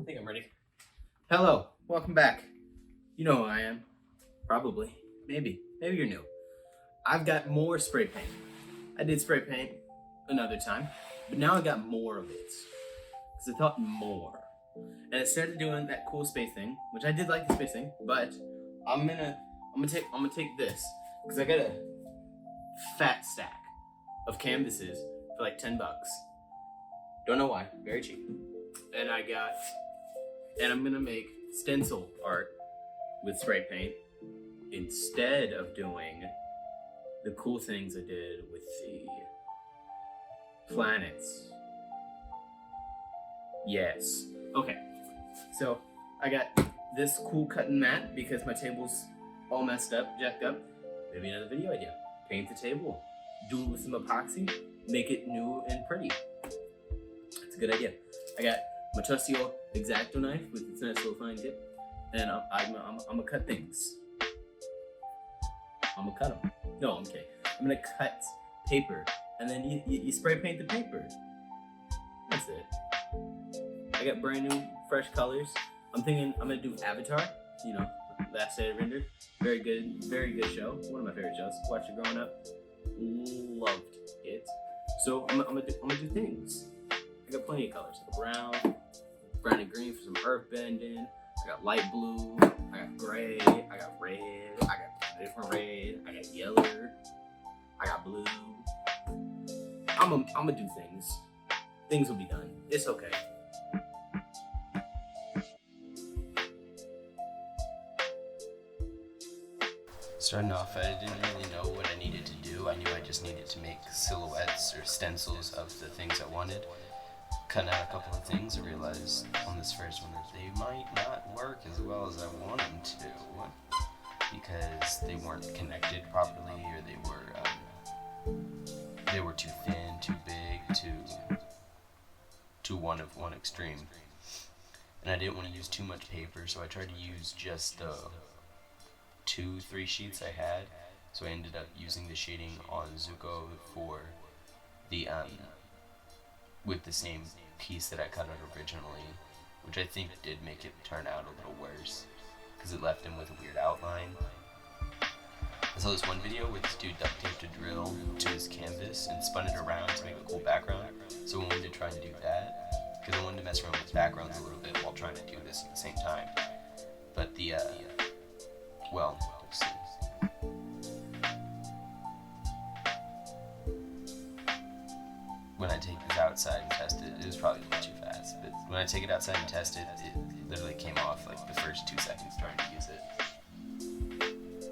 think I'm ready. Hello, welcome back. You know who I am. Probably. Maybe you're new. I've got more spray paint. I did spray paint another time, but now I got more of it. Because I thought more. And I started doing that cool space thing, which I did like the space thing, but I'm gonna take this. Because I got a fat stack of canvases for like $10. Don't know why, very cheap. And I'm gonna make stencil art with spray paint instead of doing the cool things I did with the planets. Yes. Okay. So I got this cool cutting mat because my table's all messed up, jacked up. Maybe another video idea. Paint the table. Do it with some epoxy. Make it new and pretty. That's a good idea. I got my trusty old X-Acto knife with its nice little fine tip, and I'm gonna cut things. I'm gonna cut them. No, I'm kidding. I'm gonna cut paper, and then you spray paint the paper. That's it. I got brand new, fresh colors. I'm thinking I'm gonna do Avatar. You know, Last Airbender. Very good show. One of my favorite shows. Watched it growing up. Loved it. So I'm gonna do things. I got plenty of colors. I got brown and green for some earth bending. I got light blue. I got gray. I got red. I got different red. I got yellow. I got blue. I'm gonna do things. Things will be done. It's okay. Starting off, I didn't really know what I needed to do. I knew I just needed to make silhouettes or stencils of the things I wanted. Cutting out a couple of things, I realized on this first one that they might not work as well as I want them to, because they weren't connected properly, or they were too thin, too big, too one of one extreme. And I didn't want to use too much paper, so I tried to use just the 2-3 sheets I had. So I ended up using the shading on Zuko for the with the same piece that I cut out originally, which I think did make it turn out a little worse because it left him with a weird outline. I saw this one video where this dude duct taped a drill to his canvas and spun it around to make a cool background. So I wanted to try and do that because I wanted to mess around with backgrounds a little bit while trying to do this at the same time. But well, let's see. When I take this outside and test it, it was probably a little too fast, but when I take it outside and test it, it literally came off like the first 2 seconds trying to use it.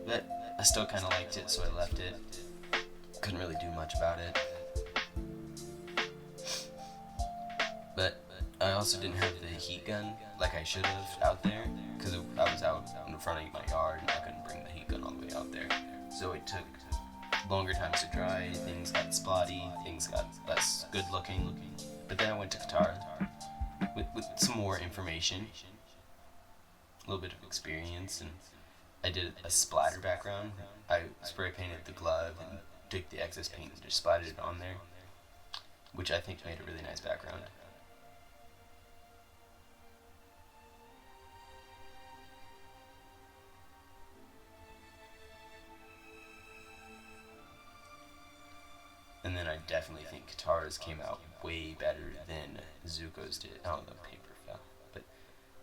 But I still kind of liked it, so I left it. Couldn't really do much about it. But I also didn't have the heat gun like I should have out there, because I was out in the front of my yard and I couldn't bring the heat gun all the way out there. So it took longer times to dry, things got spotty, things got less good looking. But then I went to Qatar with some more information, a little bit of experience, and I did a splatter background. I spray painted the glove and took the excess paint and just splattered it on there, which I think made a really nice background. And then I definitely think Katara's came out way better than Zuko's did. Oh, the paper fell. But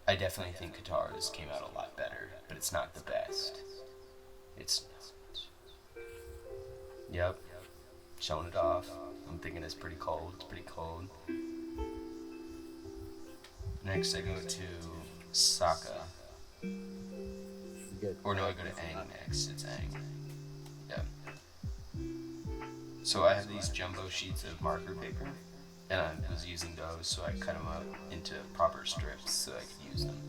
I definitely think Katara's came out a lot better, but it's not the best. It's not. Yep. Showing it off. I'm thinking it's pretty cold. It's pretty cold. Next I go to Sokka. Or no, I go to Aang next. It's Aang. Yeah. So I have these jumbo sheets of marker paper, and I was using those, so I cut them up into proper strips so I could use them.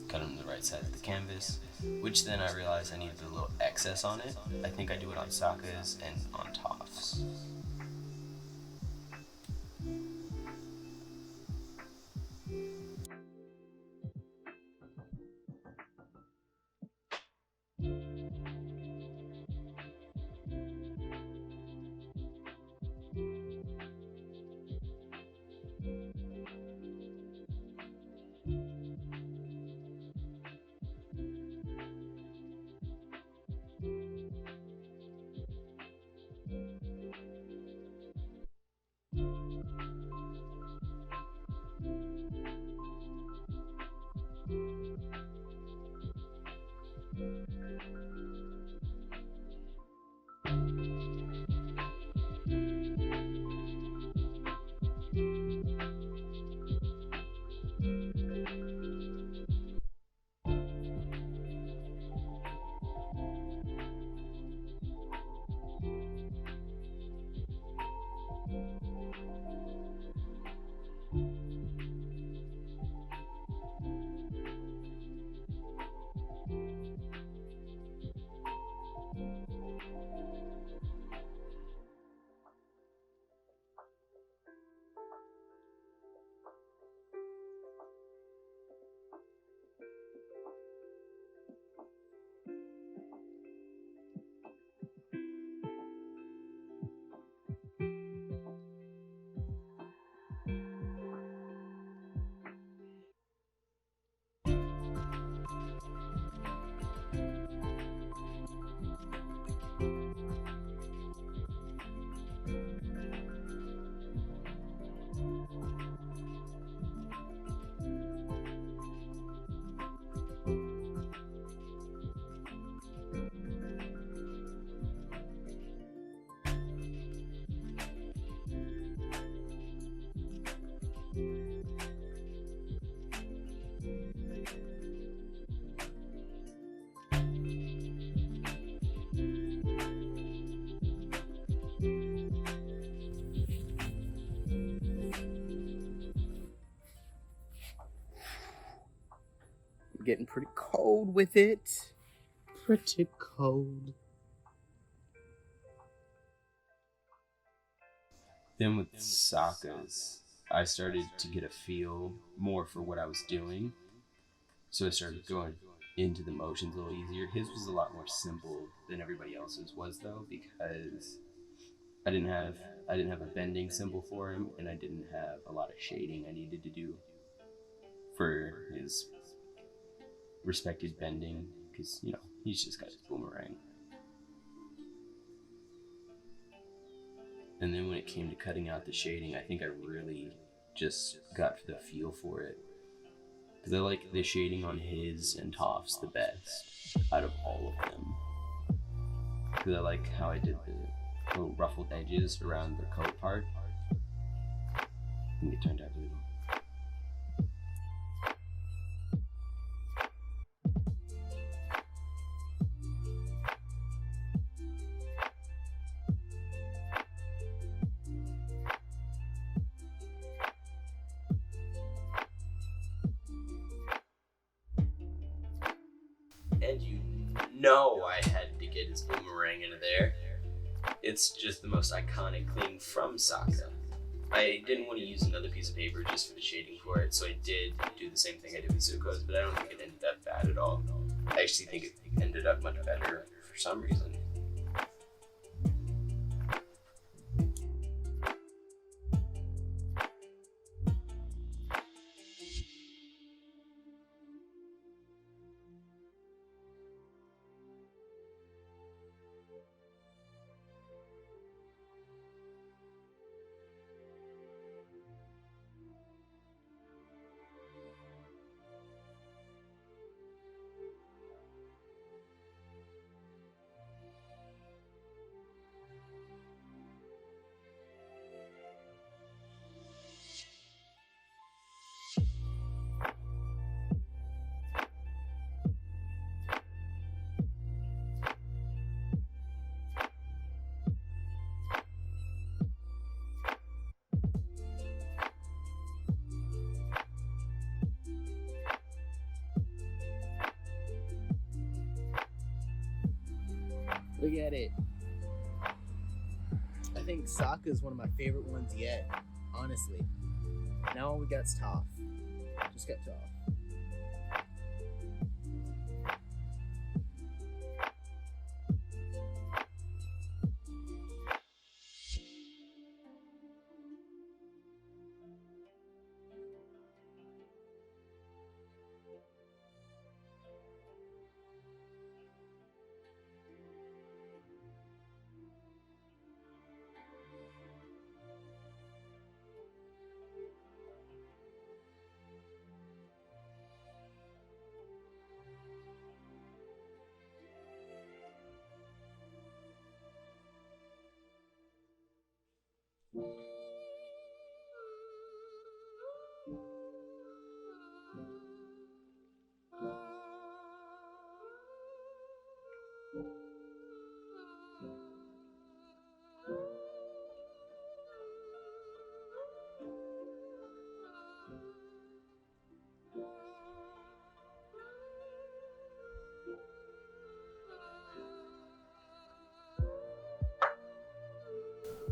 Cut them to the right side of the canvas, which then I realized I needed a little excess on it. I think I do it on Sokka's and on Toph's. Getting pretty cold with it. Pretty cold. Then with Sokka's, I started to get a feel more for what I was doing. So I started going into the motions a little easier. His was a lot more simple than everybody else's was though, because I didn't have a bending symbol for him, and I didn't have a lot of shading I needed to do for his respected bending, because he's just got his boomerang. And then when it came to cutting out the shading, I think I really just got the feel for it, because I like the shading on his and Toph's the best out of all of them, because I like how I did the little ruffled edges around the coat part. I think it turned out really well. And I had to get his boomerang into there. It's just the most iconic thing from Sokka. I didn't want to use another piece of paper just for the shading for it, so I did do the same thing I did with Zuko's, but I don't think it ended up bad at all. I actually think it ended up much better for some reason. Look at it. I think Sokka is one of my favorite ones yet, honestly. Now all we got's Toph. Just got Toph.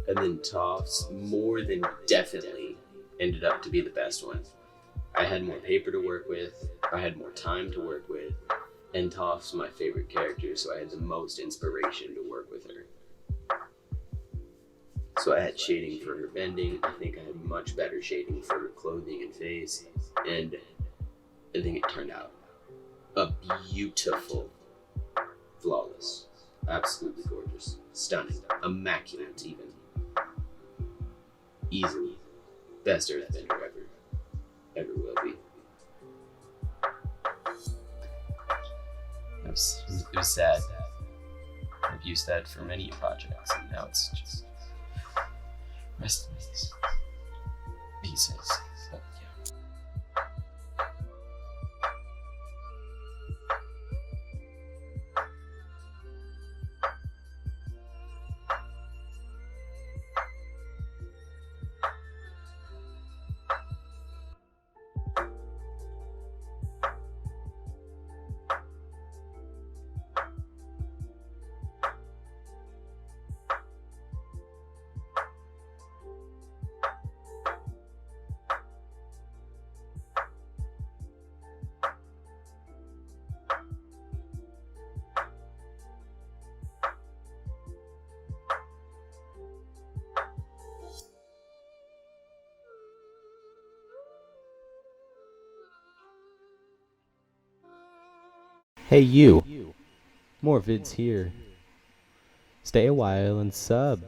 And then Toffs more than definitely ended up to be the best one. I had more paper to work with, I had more time to work with, and Toff's my favorite character, so I had the most inspiration to work with her. So I had shading for her bending, I think I had much better shading for her clothing and face, and I think it turned out a beautiful, flawless, absolutely gorgeous, stunning, immaculate even. Easily best earthbender ever will be. It was sad. I've used that for many projects, and now it's just rest in peace. Pieces. But yeah. Hey you, more vids here. Stay a while and sub.